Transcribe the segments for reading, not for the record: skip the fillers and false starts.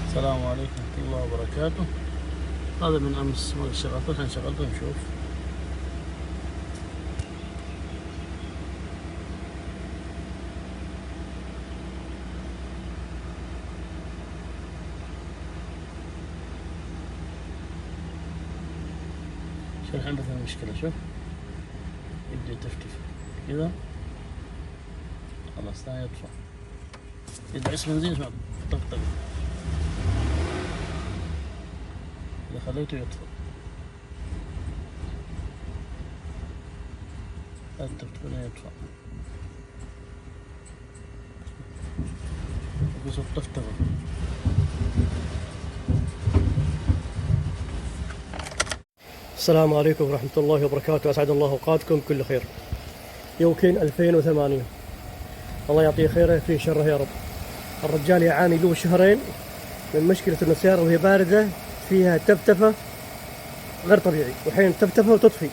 السلام عليكم ورحمة الله وبركاته. هذا من أمس ما شغلته، الحين شغلته نشوف. شوف الحين مثلا المشكلة، شوف يبدأ يتفتف كذا، خلاص لا يطفى، يدعس بنزين شوف طقطق، إذا خليته يطفى. لا تفتح ولا يطفى، يقول صوت طفطفة. السلام عليكم ورحمة الله وبركاته، أسعد الله أوقاتكم بكل خير. يوكين 2008، الله يعطيه خيره في شره يا رب. الرجال يعاني له شهرين من مشكلة إن السيارة وهي باردة فيها تفتفة غير طبيعي، وحين تفتفة وتطفي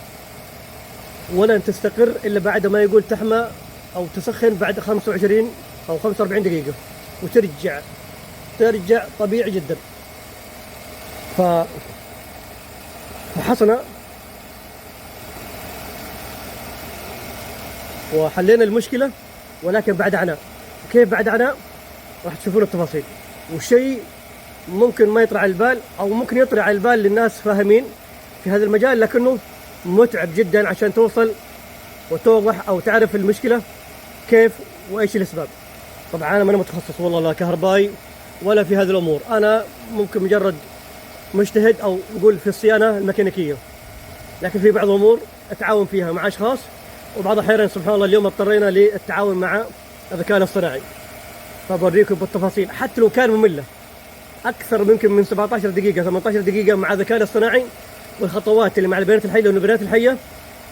ولن تستقر إلا بعد ما يقول تحمى أو تسخن بعد 25 أو 45 دقيقة ترجع طبيعي جدا. فحصنا وحلينا المشكلة، ولكن بعد عناء. كيف بعد عناء؟ راح تشوفون التفاصيل. والشيء ممكن ما يطرع على البال، او ممكن يطرع على البال للناس فاهمين في هذا المجال، لكنه متعب جدا عشان توصل وتوضح او تعرف المشكلة كيف وايش الاسباب. طبعا انا ماني متخصص والله، لا كهربائي ولا في هذه الامور، انا ممكن مجرد مجتهد او نقول في الصيانة الميكانيكية، لكن في بعض الامور اتعاون فيها مع اشخاص، وبعض الاحيان سبحان الله اليوم اضطرينا للتعاون مع الذكاء الاصطناعي. فبوريكم بالتفاصيل حتى لو كان مملة اكثر ممكن من 17 دقيقة 18 دقيقة مع الذكاء الاصطناعي، والخطوات اللي مع البيانات الحية والبيانات الحية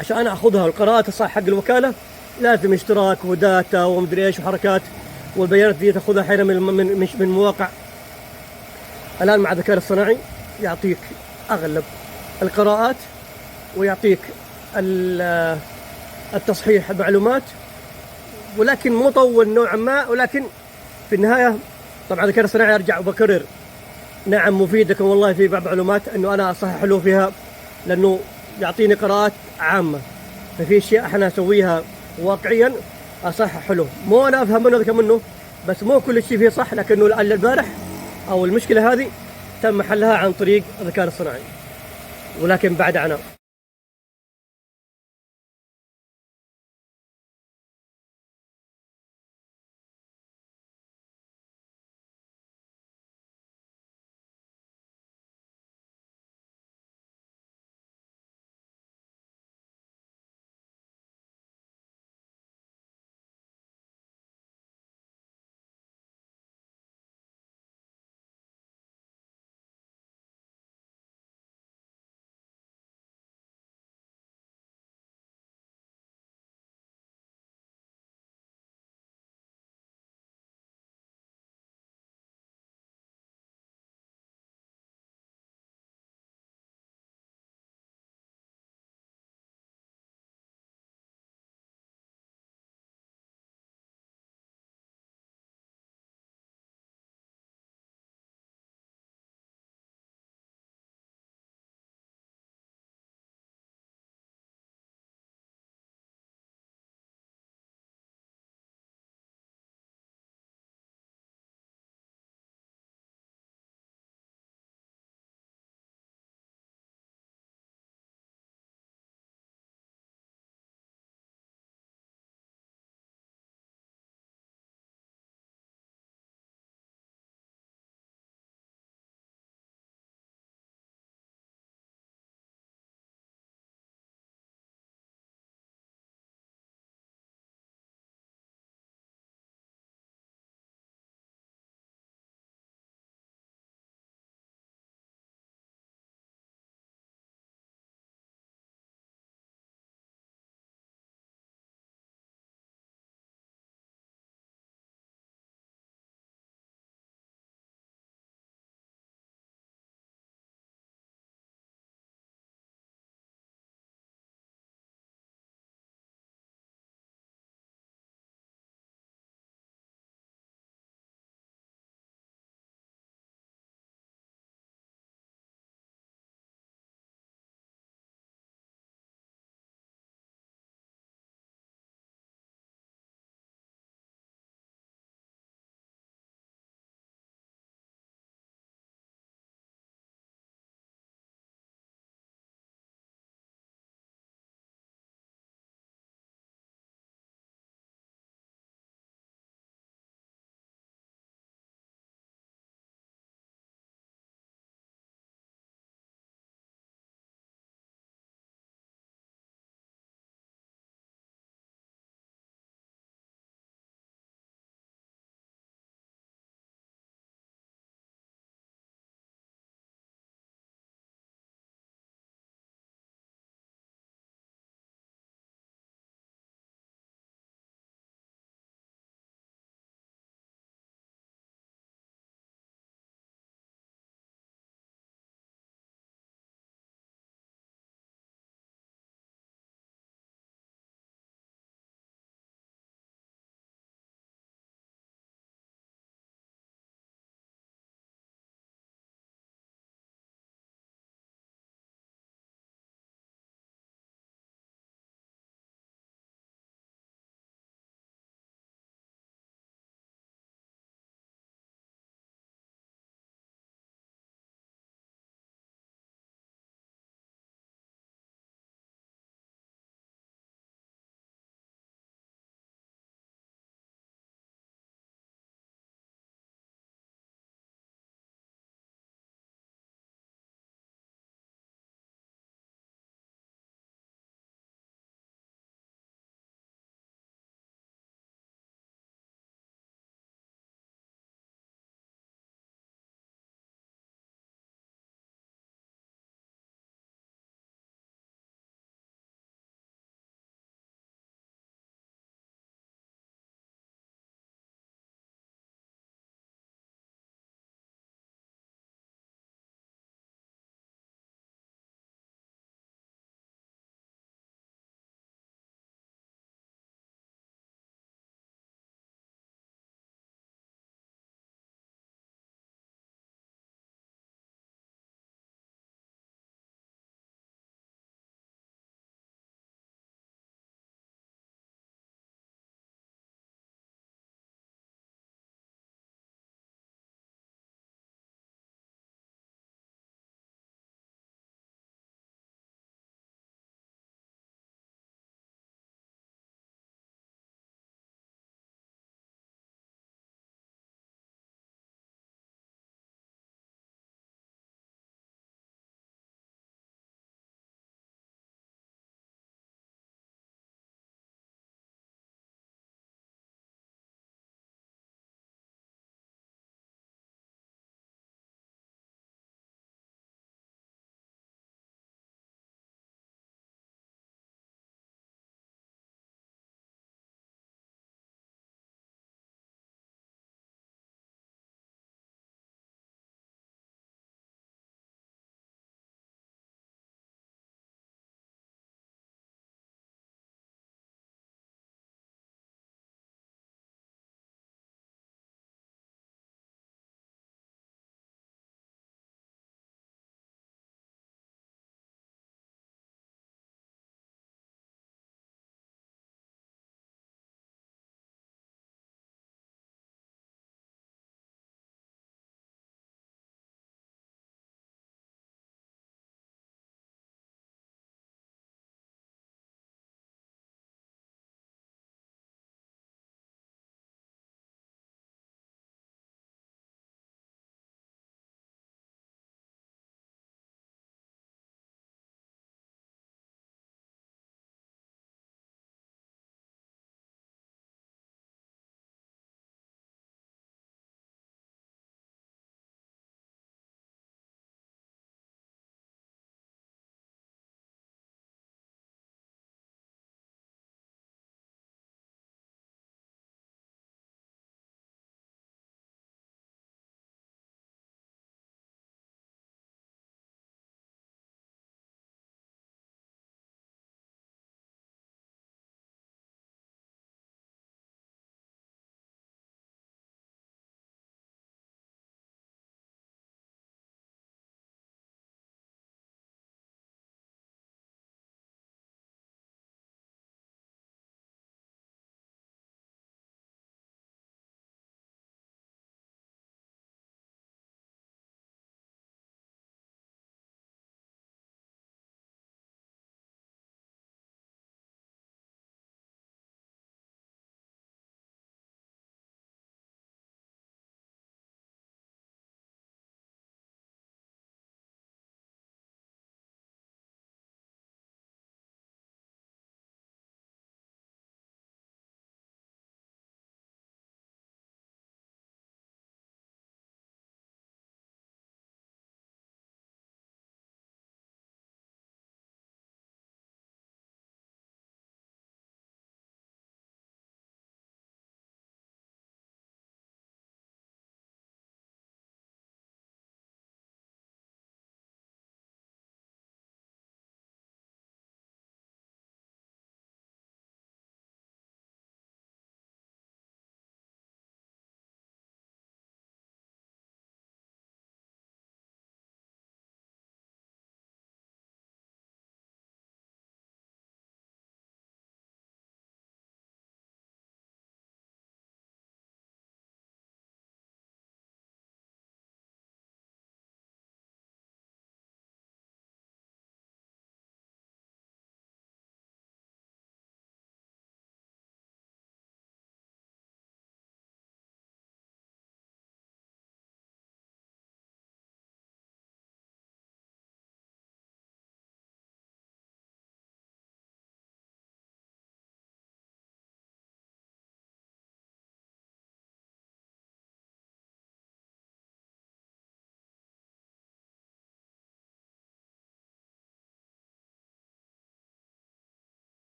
عشان انا اخذها، والقراءات الصح حق الوكالة لازم اشتراك وداتا ومدري ايش وحركات، والبيانات دي تاخذها احيانا من مواقع. الان مع الذكاء الاصطناعي يعطيك اغلب القراءات، ويعطيك التصحيح المعلومات، ولكن مطول نوعا ما. ولكن في النهاية طبعا الذكاء الاصطناعي ارجع وبكرر نعم مفيد، لكن والله في بعض معلومات انه انا اصحح له فيها، لانه يعطيني قراءات عامة. ففي اشياء احنا اسويها واقعيا اصحح له، مو انا افهم منه ذكى منه، بس مو كل شيء فيه صح. لكنه البارح او المشكلة هذه تم حلها عن طريق الذكاء الاصطناعي، ولكن بعد عناء.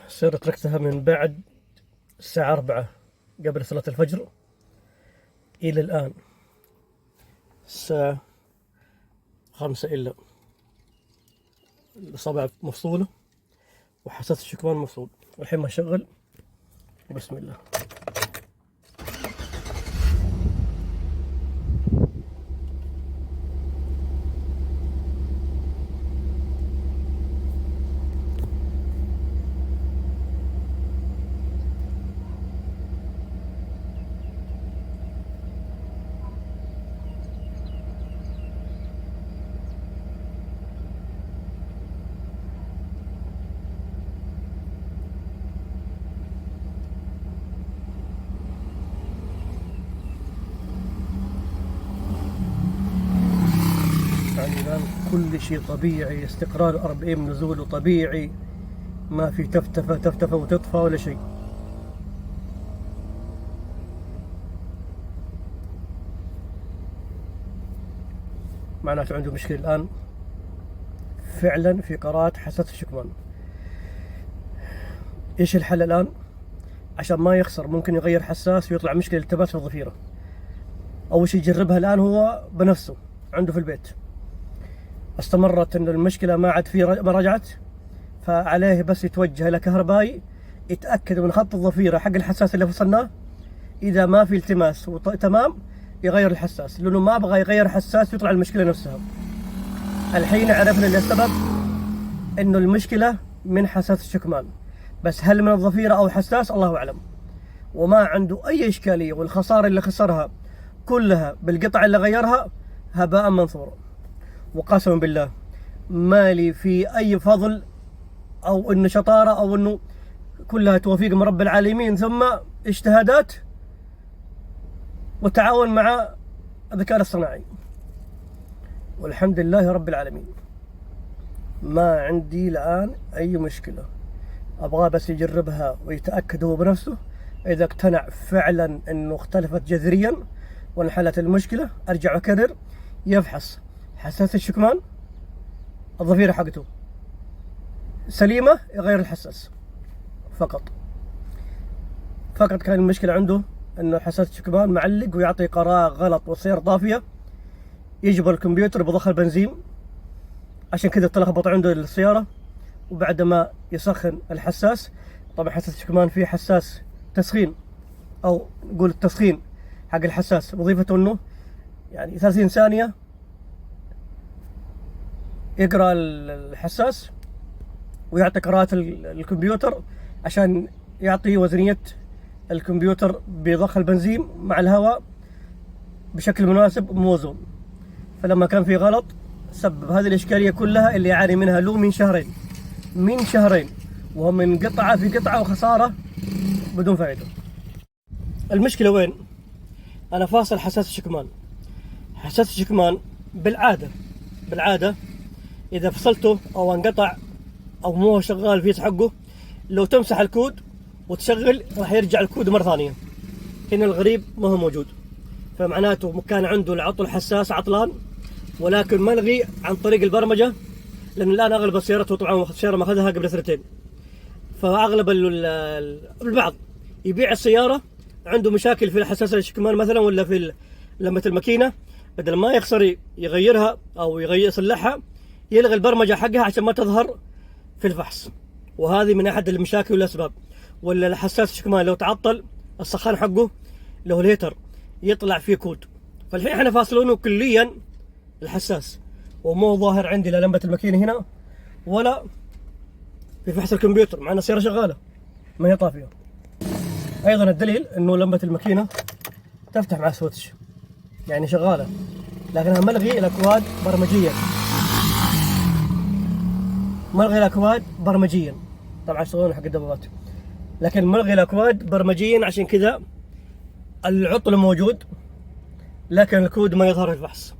سير تركتها من بعد الساعة 4 قبل صلاة الفجر إلى الآن الساعة 5 إلا. الأصابع مفصولة وحساس الشكمان مفصول. والحين ما أشغل. بسم الله. يعني الآن كل شيء طبيعي، استقرار 40 نزوله طبيعي، ما في تفتفة وتطفى ولا شيء. معناته عنده مشكلة الآن فعلا في قراءة حساس الشكمان. ايش الحل الآن؟ عشان ما يخسر ممكن يغير حساس ويطلع مشكلة التباس في الضفيرة. أول شيء يجربها الآن هو بنفسه عنده في البيت. استمرت انه المشكلة ما عاد في ما رجعت، فعليه بس يتوجه الى كهربائي يتأكد من خط الضفيرة حق الحساس اللي فصلناه، اذا ما في التماس تمام يغير الحساس، لانه ما ابغى يغير حساس ويطلع المشكلة نفسها. الحين عرفنا ان السبب انه المشكلة من حساس الشكمان، بس هل من الضفيرة او حساس الله اعلم. وما عنده اي اشكالية، والخسارة اللي خسرها كلها بالقطع اللي غيرها هباء منثورا. وقسما بالله ما لي في اي فضل او انه شطاره او انه كلها توفيق من رب العالمين، ثم اجتهادات وتعاون مع الذكاء الصناعي، والحمد لله رب العالمين. ما عندي الان اي مشكله. ابغاه بس يجربها ويتاكد هو بنفسه. اذا اقتنع فعلا انه اختلفت جذريا وانحلت المشكله، ارجع واكرر يفحص حساس الشكمان، الضفيرة حقته سليمة يغير الحساس فقط. كان المشكلة عنده انه حساس الشكمان معلق ويعطي قراءة غلط والسيارة طافية، يجبر الكمبيوتر بضخ البنزين، عشان كذا تلخبط عنده السيارة. وبعد ما يسخن الحساس، طبعا حساس الشكمان فيه حساس تسخين او نقول التسخين حق الحساس، وظيفته انه يعني 30 ثانية يقرأ الحساس ويعطي قراءة الكمبيوتر عشان يعطي وزنية الكمبيوتر بضخ البنزين مع الهواء بشكل مناسب موزون. فلما كان في غلط سبب هذه الإشكالية كلها اللي يعاني منها له من شهرين وهو من قطعة في قطعة وخسارة بدون فائدة. المشكلة وين؟ أنا فاصل حساس الشكمان. حساس الشكمان بالعادة إذا فصلته أو انقطع أو مو شغال الفيز حقه، لو تمسح الكود وتشغل راح يرجع الكود مرة ثانية. هنا الغريب ما هو موجود، فمعناته كان عنده العطل حساس عطلان ولكن ملغي عن طريق البرمجة، لأن الآن أغلب السيارات طبعا السيارة ما أخذها قبل 2 سنين، فأغلب البعض يبيع السيارة عنده مشاكل في حساس الشكمان مثلا ولا في لمبة الماكينة، بدل ما يخسر يغيرها أو يصلحها يلغي البرمجة حقها عشان ما تظهر في الفحص. وهذه من أحد المشاكل والأسباب. ولا الحساس الشكمان لو تعطل السخان حقه لو الهيتر يطلع فيه كود. فالحين احنا فاصلونه كليا الحساس، ومو ظاهر عندي لا لمبة الماكينة هنا ولا في فحص الكمبيوتر، مع ان السيارة شغالة ما هي طافية. ايضا الدليل انه لمبة الماكينة تفتح مع سويتش، يعني شغالة لكنها ملغي الاكواد برمجيا. طبعا يشتغلون حق الدبابات، لكن ملغي الاكواد برمجيا، عشان كذا العطل موجود لكن الكود ما يظهر في الفحص.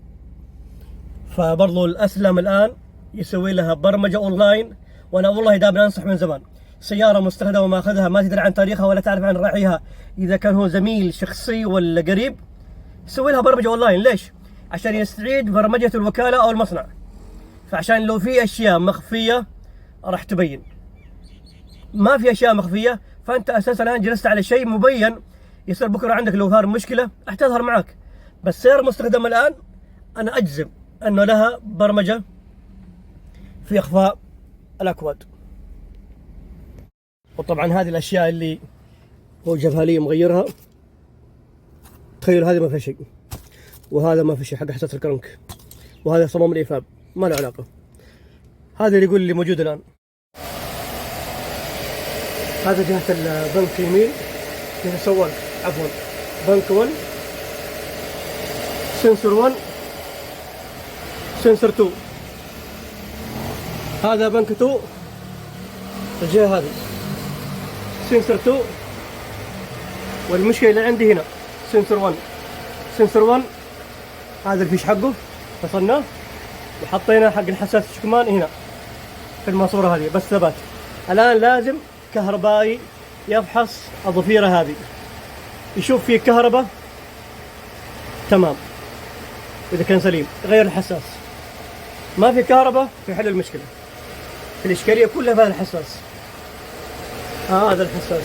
فبرضو الاسلم الان يسوي لها برمجه اونلاين. وانا والله دائما انصح من زمان، سياره مستخدمه ما اخذها ما تدري عن تاريخها ولا تعرف عن راعيها، اذا كان هو زميل شخصي ولا قريب سوي لها برمجه اونلاين. ليش؟ عشان يستعيد برمجه الوكاله او المصنع، فعشان لو في اشياء مخفيه راح تبين. ما في اشياء مخفيه، فانت اساسا الان جلست على شيء مبين. يصير بكره عندك لو ظهر مشكله راح تظهر معك. بس سيارة مستخدمة الان انا اجزم انه لها برمجه في اخفاء الاكواد. وطبعا هذه الاشياء اللي هو جابها لي مغيرها، تخيلوا هذه ما في شيء، وهذا ما في شيء حق حساس الكرنك، وهذا صمام الإيفاب ما له علاقة. هذا اللي يقول لي موجود الآن. هذا جهة البنك يمين، جهة سواق عفوا، بنك 1، سنسور 1، سنسور 2. هذا بنك 2، الجهة هذه سنسور 2. والمشكلة اللي عندي هنا سنسور 1. سنسور 1 هذا الفيش حقه فصلناه وحطينا حق الحساس الشكمان هنا في الماسورة هذه بس ثبات. الآن لازم كهربائي يفحص الضفيرة هذه، يشوف فيه كهرباء تمام، إذا كان سليم غير الحساس. ما في كهرباء في حل المشكلة. الإشكالية كلها في هذا الحساس. هذا الحساس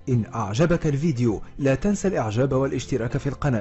إن أعجبك الفيديو لا تنسى الإعجاب والاشتراك في القناة.